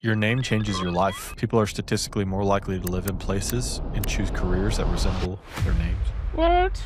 Your name changes your life. People are statistically more likely to live in places and choose careers that resemble their names. What?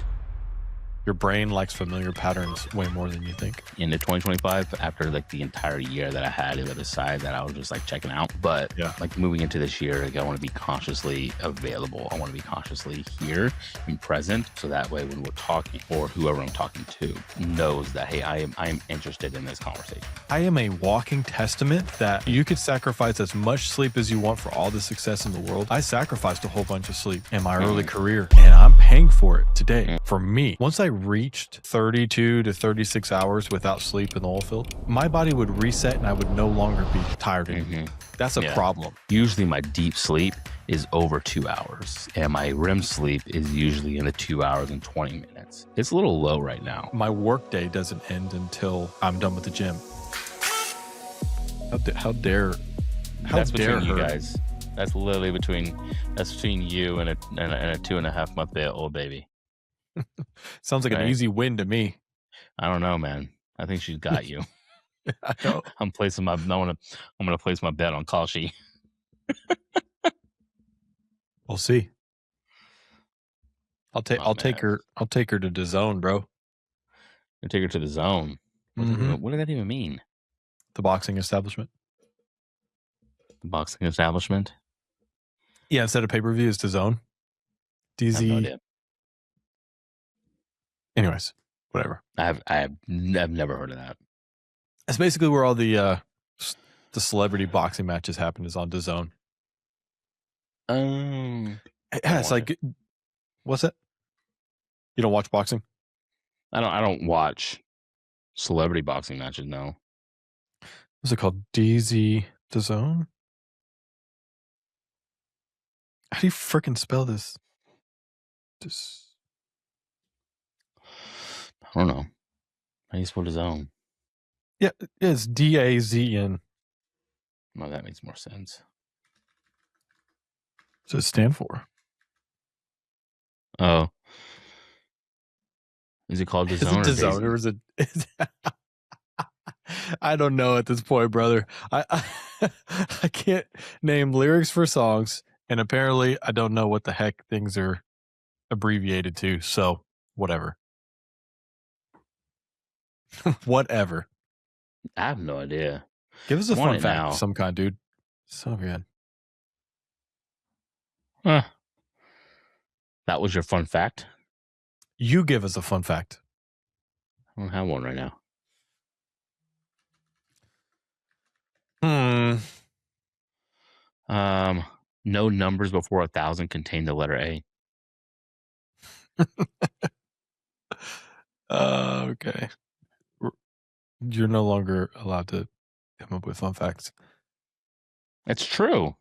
Your brain likes familiar patterns way more than you think. Into 2025, after like the entire year that I had to decide that I was just like checking out. But Yeah. like moving into this year, like I want to be consciously available. I want to be consciously here and present. So that way when we're talking, or whoever I'm talking to knows that, hey, I am interested in this conversation. I am a walking testament that you could sacrifice as much sleep as you want for all the success in the world. I sacrificed a whole bunch of sleep in my early career, and I'm paying for it today. For me, once I reached 32 to 36 hours without sleep in the oil field, my body would reset and I would no longer be tired anymore. That's a problem. Usually my deep sleep is over 2 hours, and my REM sleep is usually in the 2 hours and 20 minutes. It's a little low right now. My work day doesn't end until I'm done with the gym. How dare That's dare between you her. guys. That's literally between you and a 2.5 month old baby. Sounds like an easy win to me. I don't know, man. I think she's got you. I know. I'm gonna place my bet on Kalshi. We'll see. I'll take her to DAZN, bro. You take her to the zone. What does that even mean? The boxing establishment. The boxing establishment? Yeah, instead of pay-per-view, it's DAZN. DZ. No idea. Anyways, whatever. I've never heard of that. It's basically where all the celebrity boxing matches happen, is on DAZN. Yeah, it's like, what's that? You don't watch boxing? I don't watch celebrity boxing matches, no. What's it called? DZ DAZN? How do you freaking spell this? I don't know. How do you spell DAZN? Yeah, it's DAZN. Well, that makes more sense. What does it stand for? Oh. Is it called DAZN? Is it DAZN or is it? I don't know at this point, brother. I can't name lyrics for songs, and apparently I don't know what the heck things are abbreviated to. So whatever. Whatever. I have no idea. Give us a fun fact of some kind, dude. So good. Huh. That was your fun fact? You give us a fun fact. I don't have one right now. No numbers before 1,000 contain the letter A. Okay. You're no longer allowed to come up with fun facts. It's true.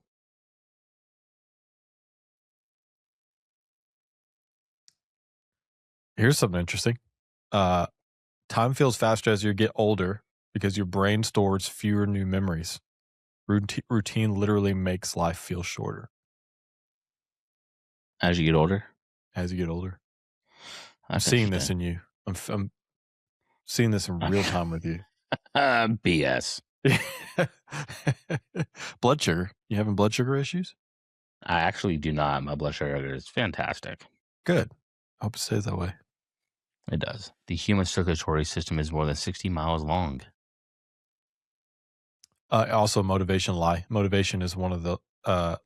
Here's something interesting. Time feels faster as you get older because your brain stores fewer new memories. Routine literally makes life feel shorter. As you get older? As you get older. I'm That's seeing this in you. I'm seeing this in real time with you. BS. Blood sugar. You having blood sugar issues? I actually do not. My blood sugar is fantastic. Good. I hope it stays that way. It does. The human circulatory system is more than 60 miles long. Also, motivation lie. Motivation is one of the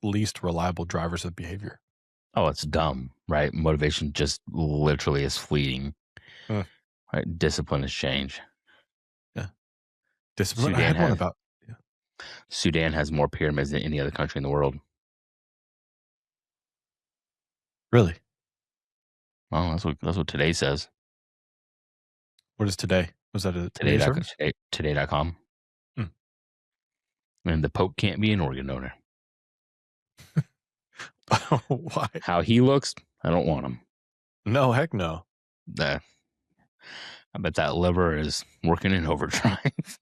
least reliable drivers of behavior. Oh, it's dumb, right? Motivation just literally is fleeting. Right? Discipline is change. Yeah. Discipline. I had one about. Yeah. Sudan has more pyramids than any other country in the world. Really? Well, that's what Today says. What is Today? Was that a Today.com. And the Pope can't be an organ donor. Why? How he looks, I don't want him. No, heck no. I bet that liver is working in overdrive.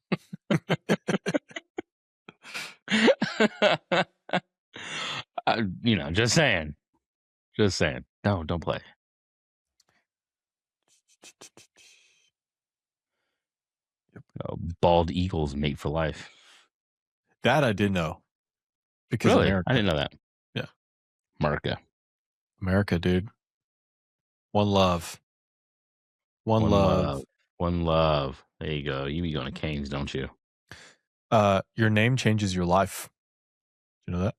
Just saying. Just saying. No, don't play. Bald eagles mate for life. That I did know. because Really? America. I didn't know that. Yeah. America, dude. One love. One love. One love. There you go. You be going to Canes, don't you? Your name changes your life. You know that?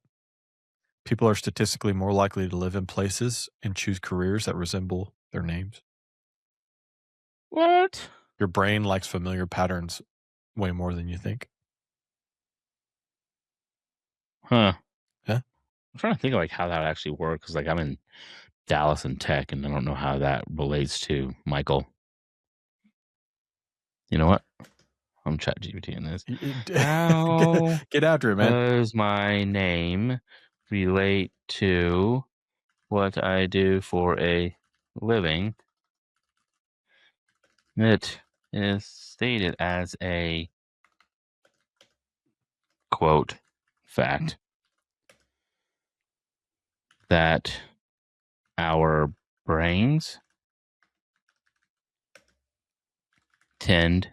People are statistically more likely to live in places and choose careers that resemble their names. What? Your brain likes familiar patterns way more than you think. Huh. Yeah. I'm trying to think of like how that actually works. Because like I'm in Dallas and tech, and I don't know how that relates to Michael. You know what? I'm ChatGPT in this. How Get after it, man. does my name relate to what I do for a living? It is stated as a quote fact that our brains tend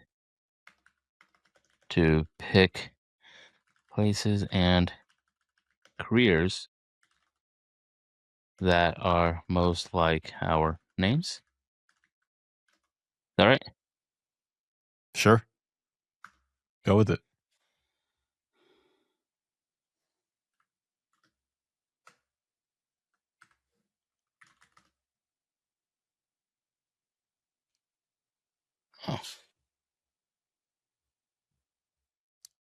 to pick places and careers that are most like our names. Is that right? Sure. Go with it. Oh.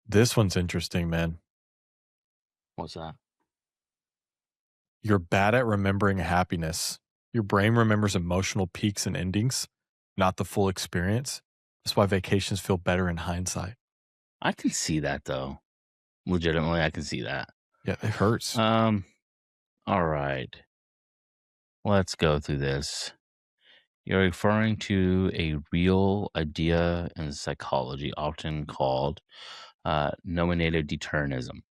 This one's interesting, man. What's that? You're bad at remembering happiness. Your brain remembers emotional peaks and endings, not the full experience. That's why vacations feel better in hindsight. I can see that though. Legitimately, I can see that. Yeah, it hurts. All right. Let's go through this. You're referring to a real idea in psychology, often called nominative determinism.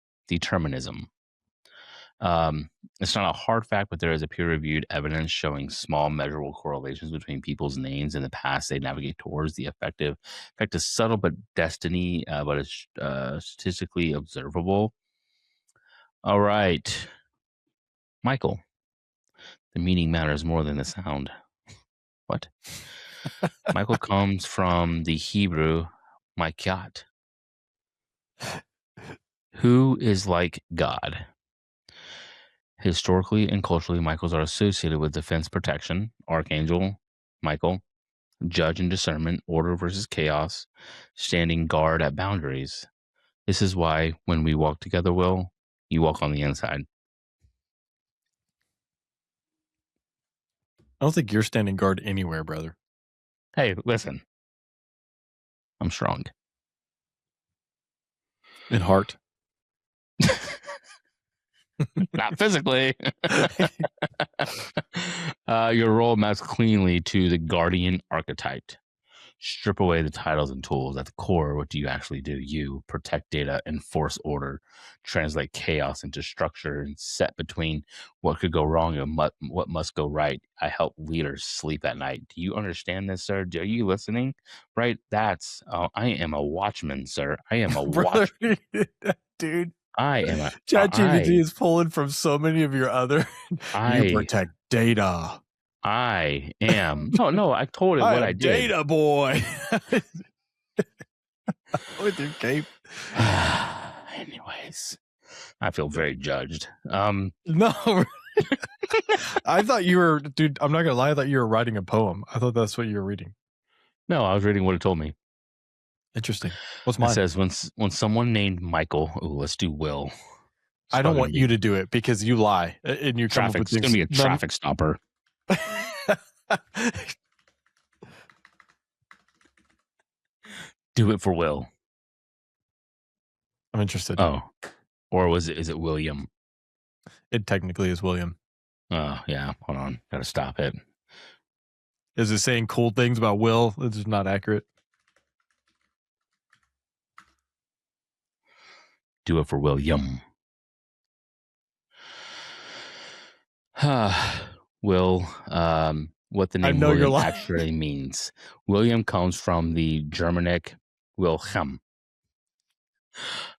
It's not a hard fact, but there is a peer-reviewed evidence showing small measurable correlations between people's names and the paths they navigate towards. The effect is subtle but destiny, but it's statistically observable. All right, Michael. The meaning matters more than the sound. What? Michael comes from the Hebrew Machiat, who is like God. Historically and culturally, Michaels are associated with defense protection, archangel, Michael, judge and discernment, order versus chaos, standing guard at boundaries. This is why when we walk together, Will, you walk on the inside. I don't think you're standing guard anywhere, brother. Hey, listen. I'm strong. In heart. Not physically. Your role maps cleanly to the guardian archetype. Strip away the titles and tools. At the core, what do you actually do? You protect data, enforce order, translate chaos into structure, and set between what could go wrong and what must go right. I help leaders sleep at night. Do you understand this, sir? Are you listening? Right? I am a watchman, sir. I am a watchman. Dude. I am a ChatGPT is pulling from so many of your other. You protect data. I am. No, I told it what I did. Data boy. With your cape. Anyways, I feel very judged. No. I thought you were, dude, I'm not going to lie. I thought you were writing a poem. I thought that's what you were reading. No, I was reading what it told me. Interesting. What's mine? It says when someone named Michael, let's do Will. I don't want you to do it because you lie and you come up with things. It's going to be a traffic stopper. Do it for Will. I'm interested. Oh, or is it William? It technically is William. Oh yeah, hold on, gotta stop it. Is it saying cool things about Will? This is not accurate. Do it for William. Will, what the name William actually means. William comes from the Germanic Wilhelm.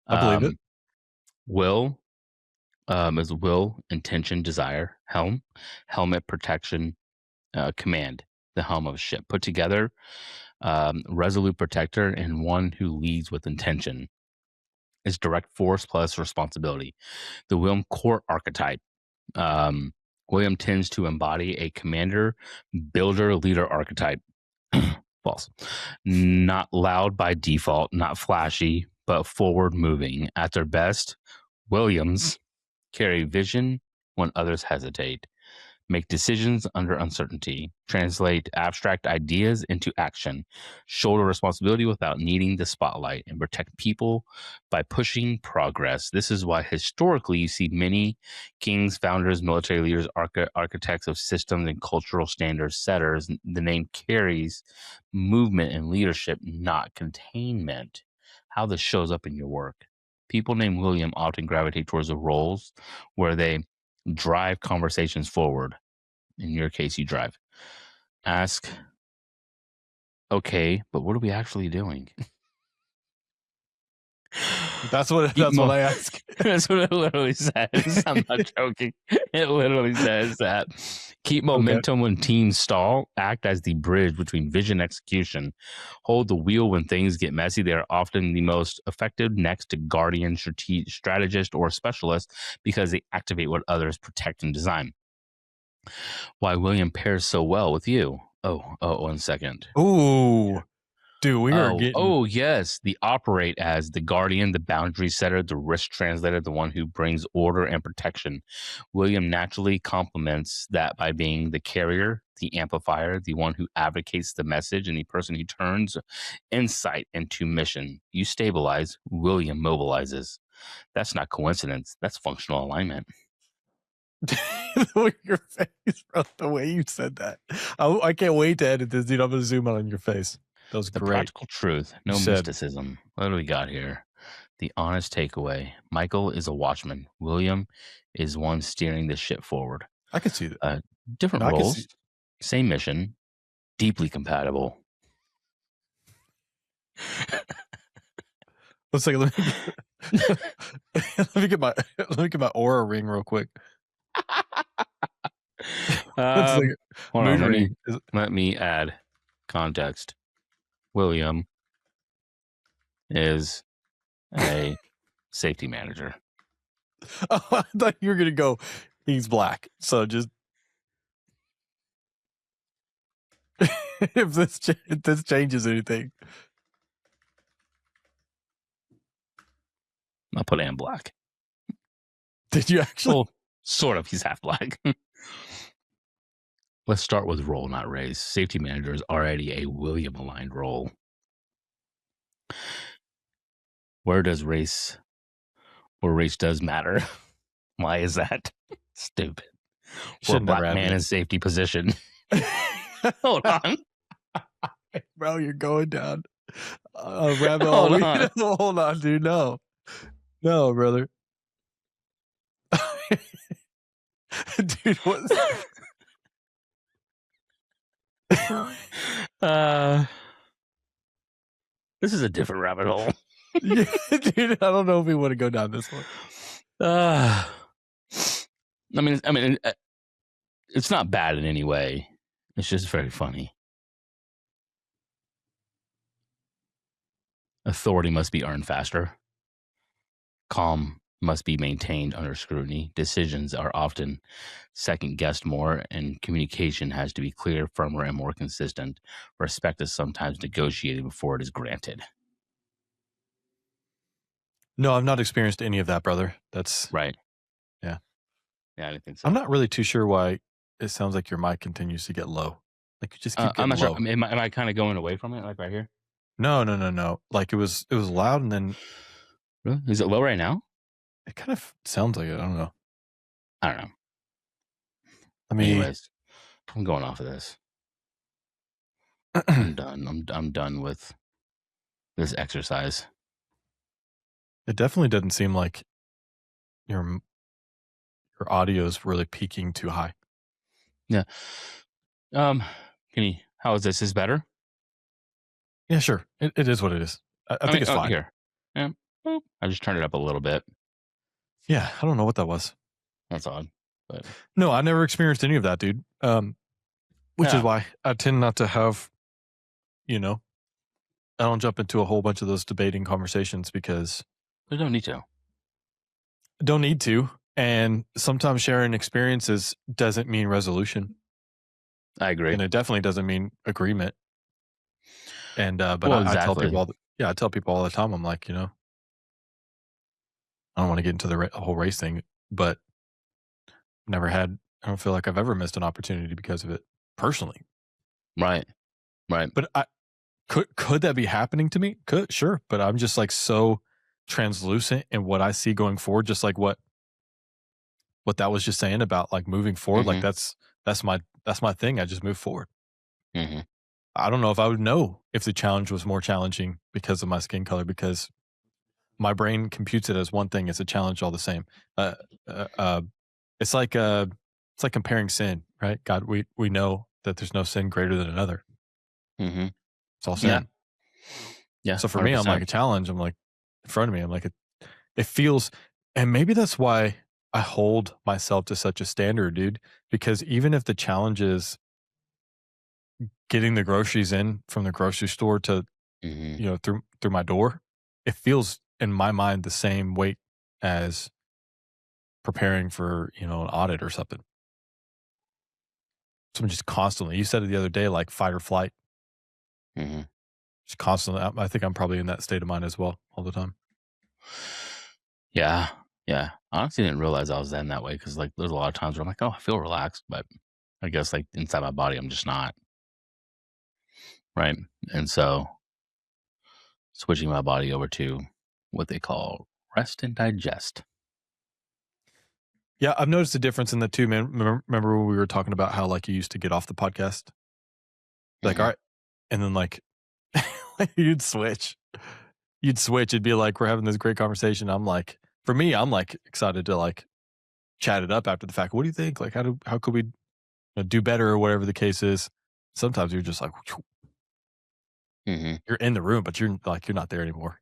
I believe it. Will is will, intention, desire, helm, helmet, protection, command, the helm of a ship. Put together, resolute protector and one who leads with intention. Is direct force plus responsibility. The William core archetype. Um, William tends to embody a commander, builder, leader archetype. False. Not loud by default, not flashy, but forward moving. At their best, Williams carry vision when others hesitate, make decisions under uncertainty, translate abstract ideas into action, shoulder responsibility without needing the spotlight, and protect people by pushing progress. This is why historically you see many kings, founders, military leaders, architects of systems and cultural standards setters. The name carries movement and leadership, not containment. How this shows up in your work. People named William often gravitate towards the roles where they drive conversations forward. In your case, you drive. Ask, okay, but what are we actually doing? That's what I ask. That's what it literally says. I'm not joking. It literally says that. Keep momentum when teams stall. Act as the bridge between vision and execution. Hold the wheel when things get messy. They are often the most effective next to guardian, strategist, or specialist because they activate what others protect and design. Why William pairs so well with you. Oh, 1 second. Ooh. Dude, we are getting... Oh, yes. The operate as the guardian, the boundary setter, the risk translator, the one who brings order and protection. William naturally complements that by being the carrier, the amplifier, the one who advocates the message, and the person who turns insight into mission. You stabilize, William mobilizes. That's not coincidence. That's functional alignment. Your face, bro, the way you said that. I can't wait to edit this, dude. I'm going to zoom out on your face. That was The great. practical truth, no mysticism. What do we got here? The honest takeaway. Michael is a watchman. William is one steering the ship forward. I could see that. Different roles, same mission, deeply compatible. Let's take. Let me get my Oura ring real quick. Hold on, let me add context. William is a safety manager. Oh, I thought you were gonna go. He's black, so just if this changes anything, I'll put Am black. Did you actually? Well, sort of. He's half black. Let's start with role, not race. Safety manager is already a William aligned role. Where race does matter? Why is that? Stupid. For a black man in safety position. Hold on. Bro, you're going down a rabbit hole. Hold on, dude. No, brother. Dude, what? This is a different rabbit hole. Yeah, dude, I don't know if we want to go down this one. I mean, it's not bad in any way. It's just very funny. Authority must be earned faster. Calm must be maintained under scrutiny. Decisions are often second-guessed more, and communication has to be clear, firmer, and more consistent. Respect is sometimes negotiated before it is granted. No, I've not experienced any of that, brother. That's right. Yeah, I didn't think so. I'm not really too sure why it sounds like your mic continues to get low. Like you just keep getting I'm not low. sure. Am I kind of going away from it, like right here? No. Like it was loud, and then. Really? Is it low right now? It kind of sounds like it. I don't know. Anyways, I'm going off of this. I'm done. I'm done with this exercise. It definitely doesn't seem like your audio is really peaking too high. Yeah. Kenny, how is this? Is better? Yeah, sure. It is what it is. I think it's fine. Here. Yeah. I just turned it up a little bit. Yeah, I don't know what that was. That's odd. But No, I never experienced any of that, dude. Which is yeah, why I tend not to have, you know, I don't jump into a whole bunch of those debating conversations because there's no need to. I don't need to. And sometimes sharing experiences doesn't mean resolution. I agree. And it definitely doesn't mean agreement. And but Well, I tell people exactly. I tell people all the time, I'm like, I don't want to get into the whole race thing, but never had I don't feel like I've ever missed an opportunity because of it personally. Right. Right. But I could that be happening to me? Could, sure, but I'm just like so translucent in what I see going forward, just like what that was just saying about like moving forward. Like Mm-hmm. that's my thing. I just move forward. Mm-hmm. I don't know if I would know if the challenge was more challenging because of my skin color, because my brain computes it as one thing. It's a challenge all the same. Uh, uh, uh, it's like comparing sin, right? God, we know that there's no sin greater than another. Mm-hmm. It's all Yeah. sin. Yeah. So for me, I'm like 100%. a challenge. I'm like in front of me. I'm like it feels, and maybe that's why I hold myself to such a standard, dude. Because even if the challenge is getting the groceries in from the grocery store to Mm-hmm. through my door, it feels in my mind the same weight as preparing for an audit or something. So I'm just constantly. You said it the other day, like fight or flight. Mm-hmm. Just constantly. I think I'm probably in that state of mind as well all the time. Yeah. Yeah. I honestly didn't realize I was then that way because like there's a lot of times where I'm like, oh, I feel relaxed, but I guess like inside my body, I'm just not. Right. And so switching my body over to what they call rest and digest. Yeah, I've noticed a difference in the two, man. Remember when we were talking about how like you used to get off the podcast, like all Mm-hmm. right, and then like you'd switch, you'd switch. It'd be like we're having this great conversation. I'm like, for me, I'm like excited to like chat it up after the fact. What do you think? Like, how could we do better or whatever the case is? Sometimes you're just like Mm-hmm. you're in the room, but you're not there anymore,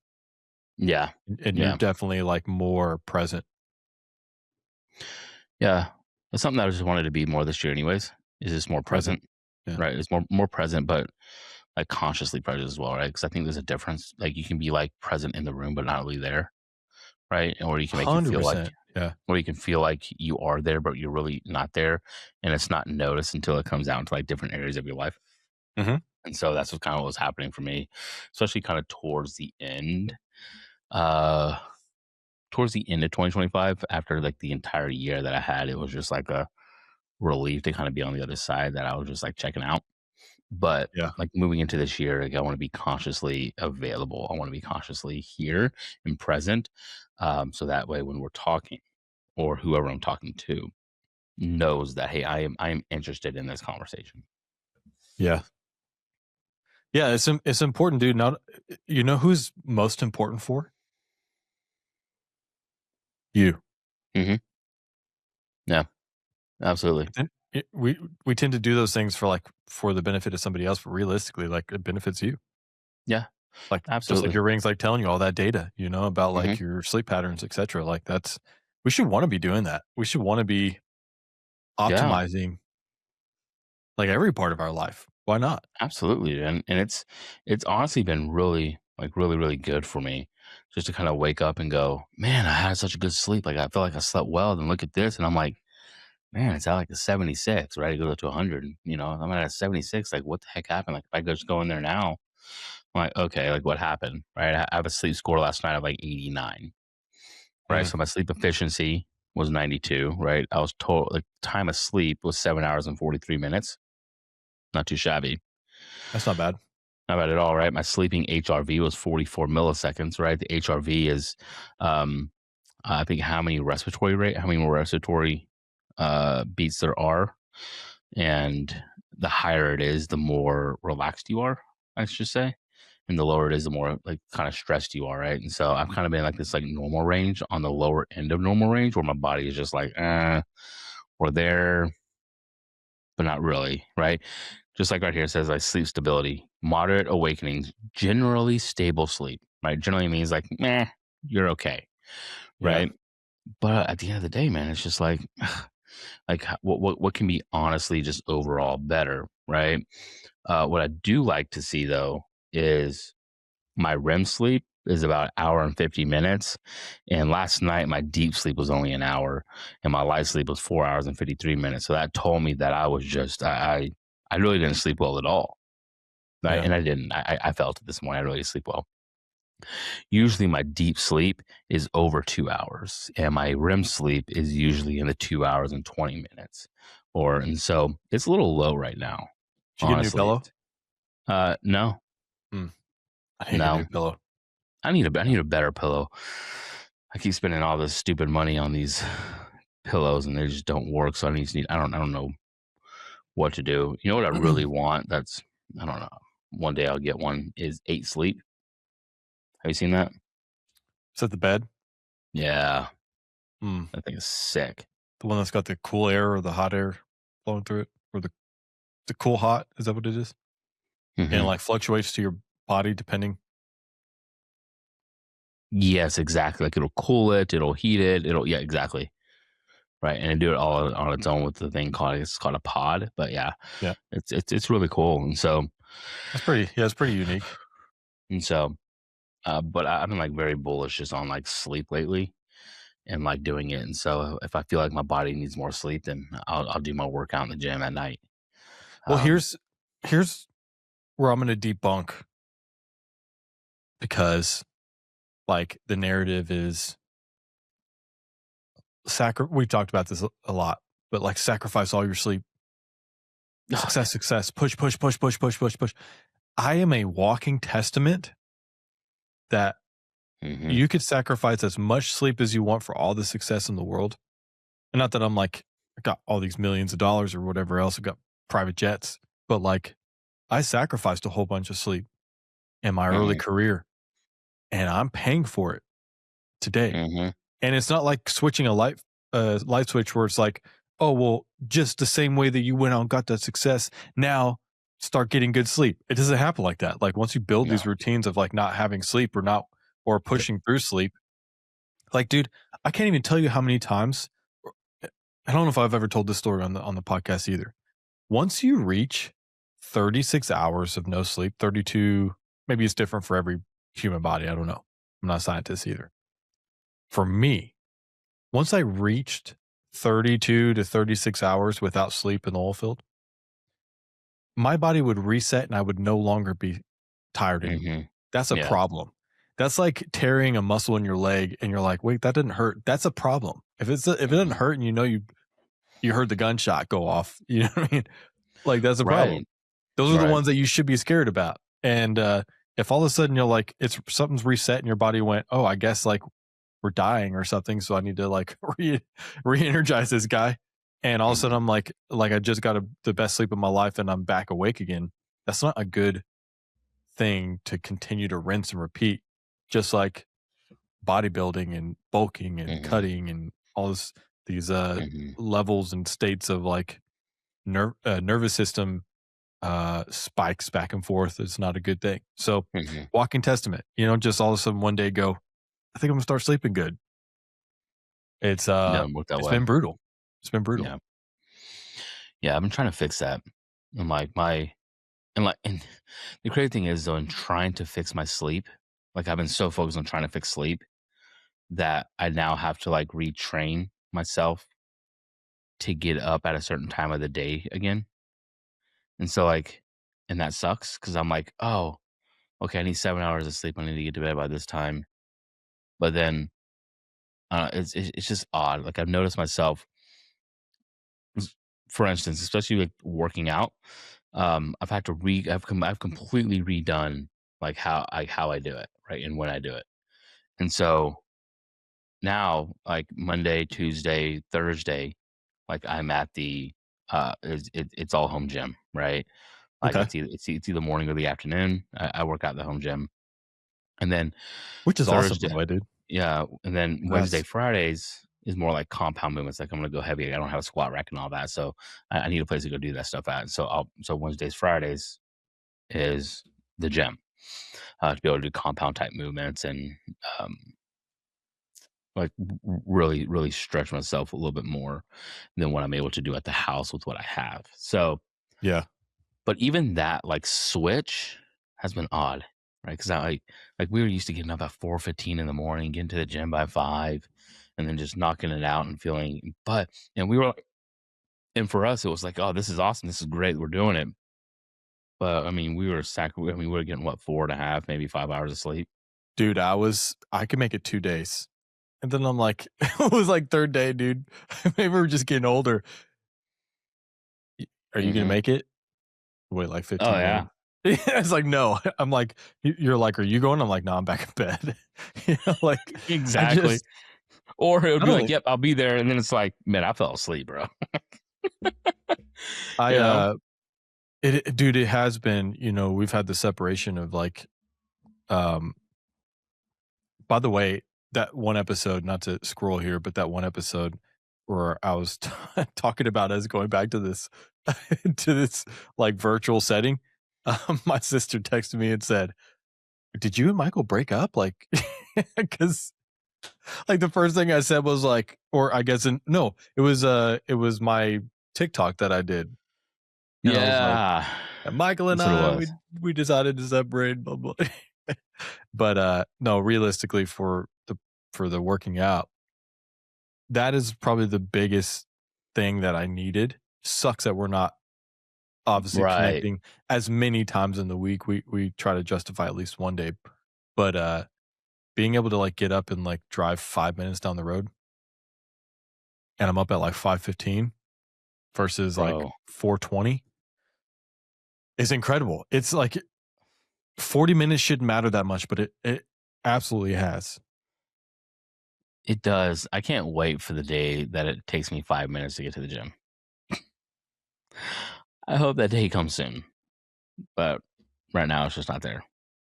Yeah. and you're Yeah. definitely like more present. Yeah. That's something that I just wanted to be more this year anyways, is just more Present, present. yeah, Right. It's more present, but like consciously present as well, right? Because I think there's a difference. Like you can be like present in the room, but not really there, right? Or you can make you feel like, 100%. Yeah, or you can feel like you are there, but you're really not there, and it's not noticed until it comes down to like different areas of your life. hmm And so that's what kind of was happening for me, especially kind of uh, towards the end of 2025, after like the entire year that I had, it was just like a relief to kind of be on the other side that I was just like checking out. But yeah, like moving into this year, like I want to be consciously available. I want to be consciously here and present. So that way when we're talking or whoever I'm talking to knows that, hey, I am interested in this conversation. yeah. Yeah, it's important, dude. Not you know who's most important for you. Hmm. Yeah, absolutely. And we tend to do those things for the benefit of somebody else, but realistically, like it benefits you. Yeah, Like just like absolutely. your rings, like telling you all that data, about Hmm. like your sleep patterns, etc. Like that's we should want to be doing that. We should want to be Yeah, optimizing like every part of our life. Why not? absolutely. And it's honestly been really good for me just to kind of wake up and go, man, I had such a good sleep. Like I feel like I slept well. Then look at this, and I'm like, man, it's at like a 76, right? It goes up to 100. I'm at a 76. Like, what the heck happened? Like, if I just go in there now, I'm like, okay, like what happened, right? I have a sleep score last night of like 89, right? Mm, So my sleep efficiency was 92, right? I was told like time of sleep was 7 hours and 43 minutes. Not too shabby. that's not bad. Not bad at all, right? My sleeping HRV was 44 milliseconds, right? The HRV is, um, I think, how many more respiratory beats there are. And the higher it is, the more relaxed you are, I should say. And the lower it is, the more like kind of stressed you are, right? And so I've kind of been like this like normal range on the lower end of normal range where my body is just like, we're there, but not really, right? Just like right here it says like sleep stability, moderate awakenings, generally stable sleep, right? Generally means like, meh, you're okay, Yeah. right? But at the end of the day, man, it's just like, what can be honestly just overall better, right? What I do like to see though is my REM sleep is about an hour and 50 minutes. And last night, my deep sleep was only an hour, and my light sleep was 4 hours and 53 minutes. So that told me that I was just, I really didn't sleep well at all. Right. Yeah. And I didn't. I felt it this morning. I really didn't sleep well. Usually, my deep sleep is over 2 hours, and my REM sleep is usually in the 2 hours and 20 minutes. And so it's a little low right now, Did you get a new honestly. pillow? No, Hmm. I need to get a no, new pillow. I need a better pillow. I keep spending all this stupid money on these pillows and they just don't work. So I don't know what to do. You know what I really want? I don't know. One day I'll get one is 8 Sleep. Have you seen that? Is that the bed? Yeah. Hmm. That thing is sick. The one that's got the cool air or the hot air flowing through it, or the cool hot? Is that what it is? And it, Hmm. like, fluctuates to your body depending. Yes, exactly. Like it'll cool it, it'll heat it, yeah, exactly. Right. And it do it all on its own with the thing it's called a pod. But yeah, Yeah, it's really cool. that's pretty. Yeah, it's pretty unique. And so but I've been like very bullish just on like sleep lately and like doing it. And so if I feel like my body needs more sleep, then I'll do my workout in the gym at night. Well, Um, here's where I'm going to debunk, because, like, the narrative is we've talked about this a lot, but, like, sacrifice all your sleep, oh, success, success, push, push, push, push, push, push, push. I am a walking testament that yeah. you could sacrifice as much sleep as you want for all the success in the world. And not that I'm like, I got all these millions of dollars or whatever else, I got private jets, but, like, I sacrificed a whole bunch of sleep in my early Hmm. career, and I'm paying for it today. Hmm. And it's not like switching a light switch where it's like, oh, well, just the same way that you went out and got that success, now start getting good sleep. It doesn't happen like that. Like, once you build No. these routines of, like, not having sleep or pushing through sleep, like, dude, I can't even tell you how many times. I don't know if I've ever told this story on the podcast either. Once you reach 36 hours of no sleep, 32, maybe it's different for every human body. I don't know. I'm not a scientist either. For me, once I reached 32 to 36 hours without sleep in the oil field, my body would reset and I would no longer be tired anymore. Hmm. That's a Yeah. problem. That's like tearing a muscle in your leg and you're like, wait, that didn't hurt. That's a problem. If it didn't Hmm. hurt and you heard the gunshot go off, you know what I mean? Like, that's a problem. Right. Those are the Right. ones that you should be scared about. And if all of a sudden you're like, it's something's reset and your body went, oh, I guess, like, we're dying or something, so I need to, like, re-energize this guy. And all of a sudden Hmm. I'm like I just got the best sleep of my life and I'm back awake again. That's not a good thing to continue to rinse and repeat, just like bodybuilding and bulking and Hmm. cutting and all these Hmm. levels and states of, like, nervous system spikes back and forth. Is not a good thing. So, Hmm. walking testament, just all of a sudden one day go, I think I'm gonna start sleeping good. It's Doesn't work that it's way. been brutal. It's been brutal. Yeah. Yeah. I've been trying to fix that. And like my and the crazy thing is though, in trying to fix my sleep, like I've been so focused on trying to fix sleep that I now have to like retrain myself to get up at a certain time of the day again. And so like, and that sucks because I'm like, oh, okay, I need 7 hours of sleep. I need to get to bed by this time. But then it's just odd. Like I've noticed myself, for instance, especially like working out. I've had to I've completely redone like how I do it, right, and when I do it. And so now, like Monday, Tuesday, Thursday, like I'm at it's all home gym, right? Like Okay. it's either morning or the afternoon. I work out at the home gym, and then Which is awesome, by Thursday, the way, dude. yeah, and then Wednesday, Congrats. Fridays is more like compound movements. Like I'm gonna go heavy. I don't have a squat rack and all that, so I need a place to go do that stuff at. So Wednesdays, Fridays is the gym to be able to do compound type movements and um, like really, really stretch myself a little bit more than what I'm able to do at the house with what I have. So, Yeah. but even that like switch has been odd, right? Because I like we were used to getting up at 4:15 in the morning, getting to the gym by 5, and then just knocking it out and feeling. But and we were, and for us, it was like, oh, this is awesome, this is great, we're doing it. But I mean, I mean, we were getting what 4.5, maybe 5 hours of sleep. Dude, I could make it 2 days. And then I'm like, it was like 3rd day, dude. Maybe we're just getting older. Are you gonna Hmm. make it? Wait, like Oh 15 yeah, minutes. It's like, "No." I'm like, You're like, "Are you going?" I'm like, "No, I'm back in bed." Like, I exactly. just Or it would not be like, only "Yep, I'll be there," and then it's like, "Man, I fell asleep, bro." I, You know? dude, it has been, we've had the separation of, like, um by the way, that one episode, not to scroll here, but that one episode where I was talking about us going back to this to this, like, virtual setting, my sister texted me and said, "Did you and Michael break up?" Like, because like, the first thing I said was, like, or I guess no, it was my TikTok that I did, and I was like, Yeah. Michael and That's what it I, was. we decided to separate, blah, blah." But, no, realistically, for the working out, that is probably the biggest thing that I needed. Sucks that we're not obviously Right. connecting as many times in the week. We try to justify at least one day, but, being able to, like, get up and, like, drive 5 minutes down the road, and I'm up at, like, 5:15 versus, like, Bro, 4:20 is incredible. It's like 40 minutes shouldn't matter that much, but it absolutely has. it does. I can't wait for the day that it takes me 5 minutes to get to the gym. I hope that day comes soon, but right now it's just not there,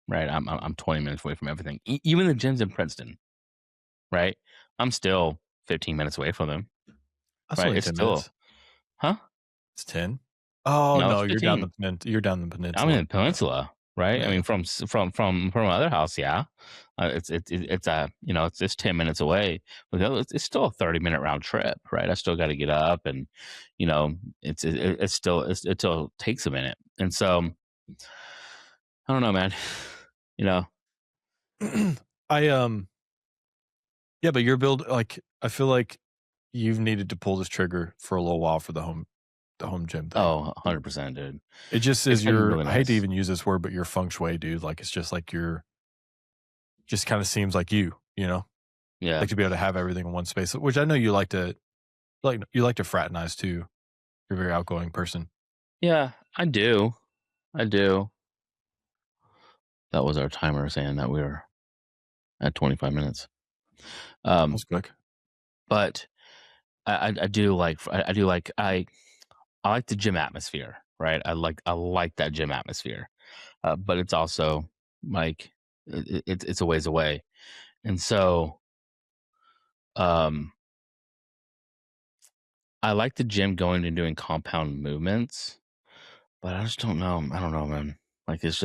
right? I'm 20 minutes away from everything. Even the gyms in Princeton, right? I'm still 15 minutes away from them, That's right? only It's 10 still minutes. huh? It's 10? Oh, No, no, it's 15. you're down the I'm in peninsula. the peninsula, right? I Yeah. mean, from my other house, yeah. It's 10 minutes away, but it's still a 30-minute round trip, right? I still got to get up, and it still takes a minute, and so I don't know, man. You know, I, yeah, but your build, like, I feel like you've needed to pull this trigger for a little while for the home gym thing. 100%, dude. It just It's is been your really I hate to nice. even use this word, but your feng shui, dude. Like, it's just like just kinda seems like you know? Yeah, Like, to be able to have everything in one space, which I know you like to fraternize too. You're a very outgoing person. yeah, I do, I do. That was our timer saying that we were at 25 minutes. That Um, was quick. but I do like I like the gym atmosphere, right? I like that gym atmosphere, but it's also like it's a ways away, and so um, I like the gym going and doing compound movements, but I just don't know. I don't know, man. Like it's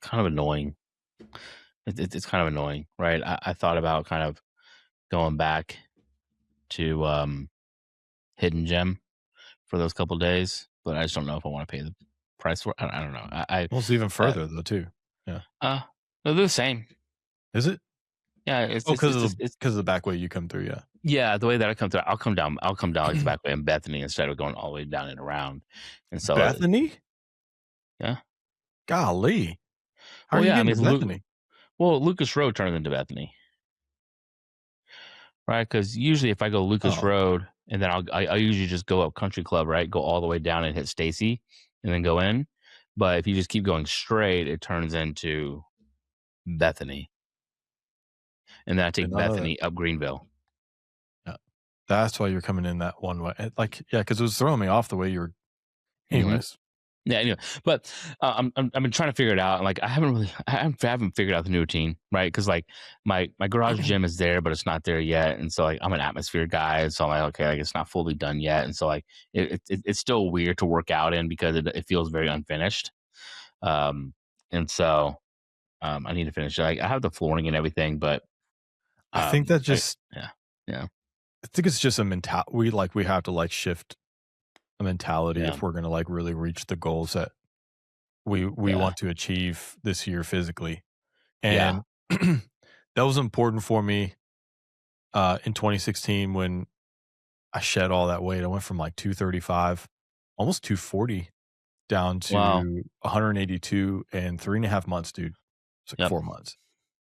kind of annoying. It's kind of annoying, right? I thought about kind of going back to hidden gem for those couple days, but I just don't know if I want to pay the price for it. I don't know. Well, it's even Uh, further though too. Yeah. uh, they're the same. Is it? Yeah, Oh, because of it's the back way you come through, yeah. yeah, the way that I come through, I'll come down like the back way in Bethany instead of going all the way down and around. And so, Bethany? yeah. Golly. How are Well, you yeah, I getting mean, to Bethany? Lucas Road turns into Bethany, right? Because usually if I go Lucas Oh, Road and then I usually just go up Country Club, right? Go all the way down and hit Stacy and then go in. But if you just keep going straight, it turns into Bethany. And then I did take not know that. Bethany up Greenville. Yeah. That's why you're coming in that one way. Like, yeah, because it was throwing me off the way you were Hmm. anyways. Yeah, anyway, but I've been trying to figure it out. And like, I haven't figured out the new routine, right? Because like my garage gym is there, but it's not there yet. And so like I'm an atmosphere guy, and so I'm like, okay, like it's not fully done yet. And so like it's still weird to work out in because it feels very unfinished. Um, and so I need to finish. Like I have the flooring and everything, but I think that I, just yeah, Yeah. I think it's just a mental. We have to like shift a mentality Yeah. if we're gonna like really reach the goals that we Yeah. want to achieve this year physically. Yeah. And that was important for me in 2016 when I shed all that weight. I went from like 235, almost 240 down Wow. to 182 in 3.5 months, dude. It's like Yep. 4 months.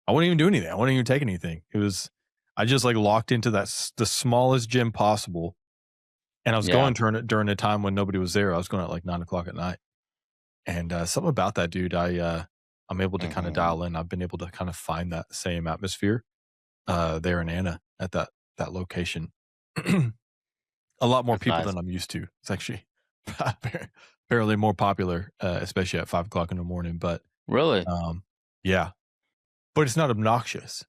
I wouldn't even do anything. I wouldn't even take anything. I just like locked into the smallest gym possible. And I was Yeah. going during a time when nobody was there. I was going at like 9 o'clock at night. And something about that, dude, I'm able to kind of Hmm. dial in. I've been able to kind of find that same atmosphere there in Anna at that location. A lot more That's people nice. than I'm used to. It's actually apparently more popular, especially at 5 o'clock in the morning. But Really? um, yeah, but it's not obnoxious.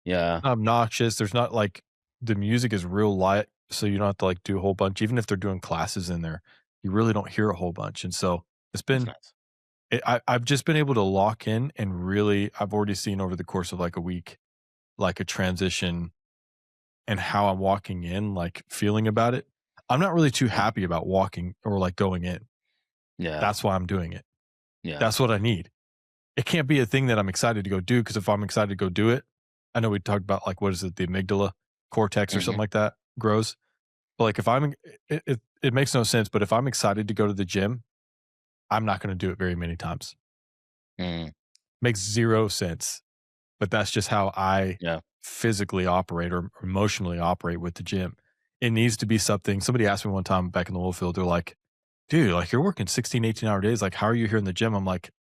Yeah. Not obnoxious. There's not like the music is real light, so you don't have to like do a whole bunch. Even if they're doing classes in there, you really don't hear a whole bunch. And so it's That's been nice. I've just been able to lock in and really I've already seen over the course of like a week, like a transition and how I'm walking in, like feeling about it. I'm not really too Yeah. happy about walking or like going in. Yeah. That's why I'm doing it. Yeah. That's what I need. It can't be a thing that I'm excited to go do because if I'm excited to go do it, I know we talked about like what is it, the amygdala cortex or something Hmm. like that grows. But like if it makes no sense. But if I'm excited to go to the gym, I'm not going to do it very many times. Mm. Makes zero sense. But that's just how I Yeah. physically operate or emotionally operate with the gym. It needs to be something. Somebody asked me one time back in the oil field, they're like, dude, like you're working 16, 18-hour days. Like, how are you here in the gym? I'm like,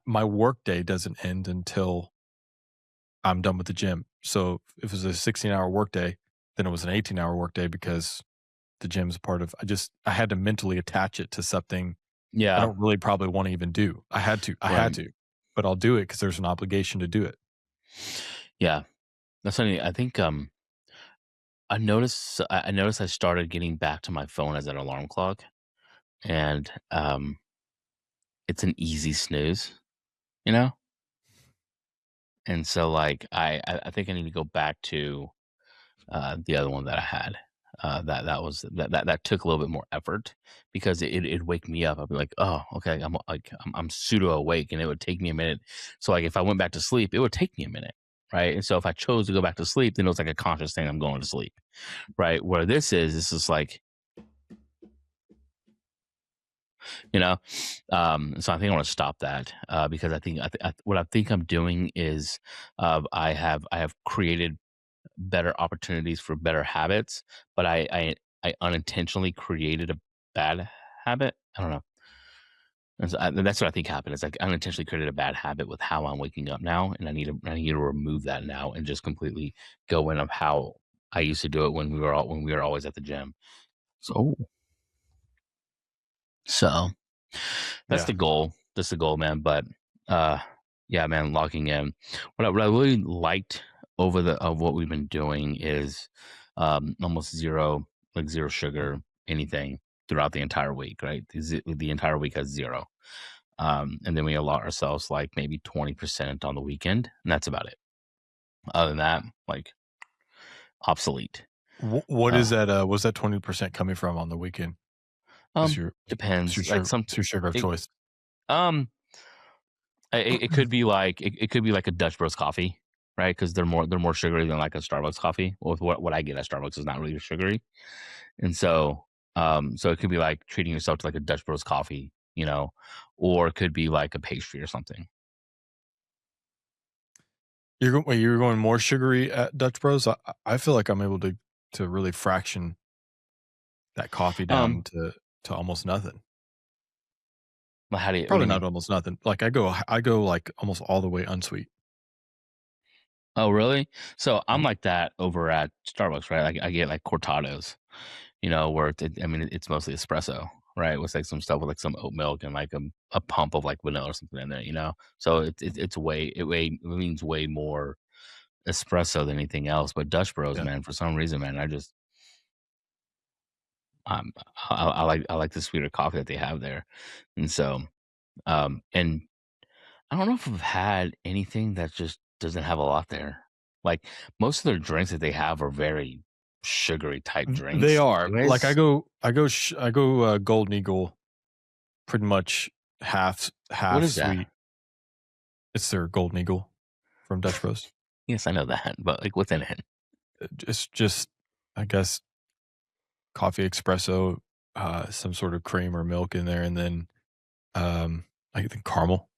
my work day doesn't end until I'm done with the gym. So if it was a 16-hour workday, then it was an 18-hour workday because the gym's a part of I had to mentally attach it to something I Yeah. don't really probably want to even do. I had Right. to, but I'll do it because there's an obligation to do it. Yeah. That's funny. I think I noticed I started getting back to my phone as an alarm clock, and it's an easy snooze, you know. And so like I think I need to go back to the other one that I had. That took a little bit more effort because it'd wake me up. I'd be like, oh, okay, I'm pseudo awake, and it would take me a minute. So like if I went back to sleep, it would take me a minute, right? And so if I chose to go back to sleep, then it was like a conscious thing. I'm going to sleep, right? Where this is like, you know. So I think I want to stop that because what I think I'm doing is I have created better opportunities for better habits, but I unintentionally created a bad habit. I don't know. And that's what I think happened. Is like I unintentionally created a bad habit with how I'm waking up now, and I need to remove that now and just completely go in of how I used to do it when we were always at the gym. So so that's Yeah. the goal. That's the goal, man. But uh, yeah, man, locking in. What I really liked over the of what we've been doing is almost zero, like zero sugar, anything throughout the entire week. Right, the entire week has zero. And then we allot ourselves like maybe 20% on the weekend, and that's about it. Other than that, like obsolete. What Uh, is that? Was that 20% coming from on the weekend? What's your depends. Like some, what's your sugar of it, choice? um, it could be like it could be like a Dutch Bros coffee, right? Because they're more sugary than like a Starbucks coffee. With what I get at Starbucks is not really sugary, and so so it could be like treating yourself to like a Dutch Bros coffee, you know, or it could be like a pastry or something. You're going more sugary at Dutch Bros? I feel like I'm able to really fraction that coffee down Um, to almost nothing. but how do you? What do Probably you not mean? almost nothing. Like I go like almost all the way unsweet. Oh, really? So I'm Mhm. like that over at Starbucks, right? I get like cortados, you know, where I mean, it's mostly espresso, right? With like some stuff with like some oat milk and like a pump of like vanilla or something in there, you know. So it's it means way more espresso than anything else. But Dutch Bros, Yeah. man, for some reason, man, um, I like the sweeter coffee that they have there, and so and I don't know if I've had anything that just doesn't have a lot there. Like most of their drinks that they have are very sugary type drinks. They are. anyways. Like I go Golden Eagle pretty much half What is that? sweet. It's their Golden Eagle from Dutch Bros. Yes, I know that, but like within it. It's just, I guess, coffee espresso, some sort of cream or milk in there, and then I think caramel.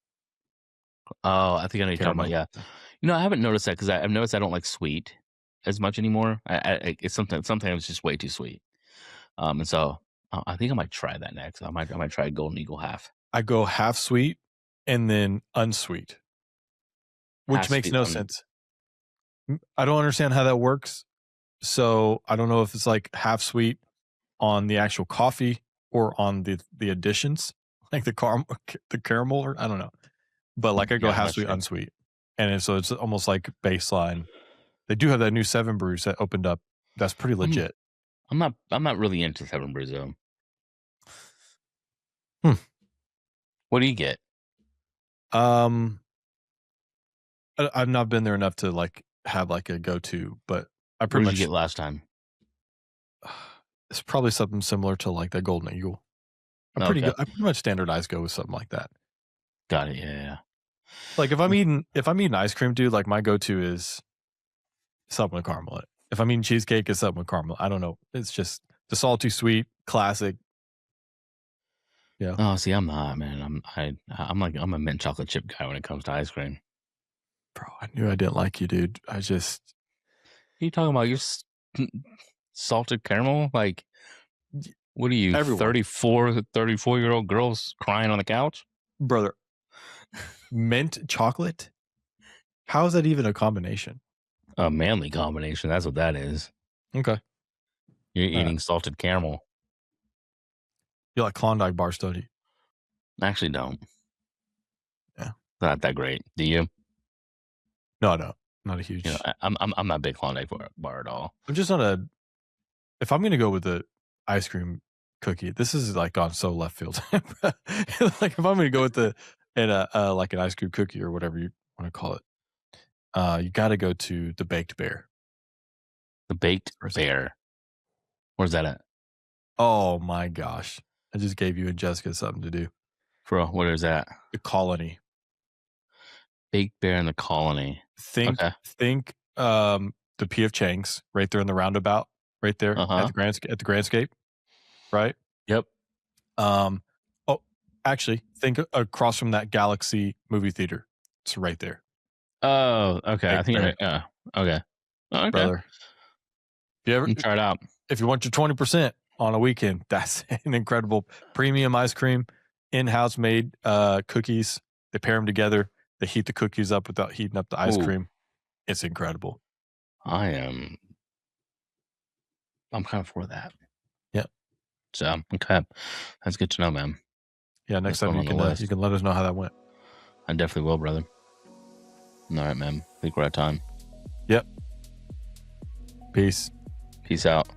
Oh, I think I know what you're talking about. Caramel. Yeah, I haven't noticed that because I've noticed I don't like sweet as much anymore. It's sometimes it's just way too sweet. And so I think I might try that next. I might try Golden Eagle half. I go half sweet and then unsweet, which Half makes sweet no on sense. I don't understand how that works. So I don't know if it's like half sweet on the actual coffee or on the additions, like the caramel, or I don't know. But like I go Yeah, I'm half not sweet, sure. unsweet, and so it's almost like baseline. They do have that new 7 brews that opened up. That's pretty legit. I'm not really into 7 brews though. Hmm. What do you get? I've not been there enough to like have like a go to, but I What pretty did you much get last time? it's probably something similar to like that Golden Eagle. Okay, I pretty much standardized go with something like that. got it. Yeah. Like if I'm eating ice cream, dude, like my go to is something with caramel. In it. If I'm eating cheesecake, it's something with caramel. I don't know. It's just the salty sweet classic. Yeah, Oh, see, I'm not, man. I'm a mint chocolate chip guy when it comes to ice cream. bro. I knew I didn't like you, dude. I just What are you talking about? Salted caramel? Like, what are you, everyone, 34-year-old girls crying on the couch? brother. Mint chocolate. How is that even a combination? A manly combination. That's what that is. Okay, You're eating salted caramel. you like Klondike bars, don't you? I actually don't. Yeah. Not that great. Do you? No, not a huge. I'm not a big Klondike bar at all. I'm just not a. If I'm gonna go with the ice cream cookie, this is like gone so left field. Like if I'm gonna go with like an ice cream cookie or whatever you want to call it, you got to go to the baked bear. The baked bear. Where's that at? Oh my gosh! I just gave you and Jessica something to do. Bro, what is that? The Colony. Baked bear in the Colony. Think the P.F. Chang's right there in the roundabout, right there at the Grandscape, right? Yep. Oh, actually, think across from that Galaxy movie theater. It's right there. Oh, okay. Baked I think bear. okay. Okay. Brother. If you Try it out. If you want your 20% on a weekend, that's an incredible premium ice cream, in-house made cookies. They pair them together. They heat the cookies up without heating up the ice cream. It's incredible. I'm kind of for that. Yeah. So, okay. That's good to know, man. Yeah, next time you can let us know how that went. I definitely will, brother. All right, man. I think we're out of time. Yep. Peace. Peace out.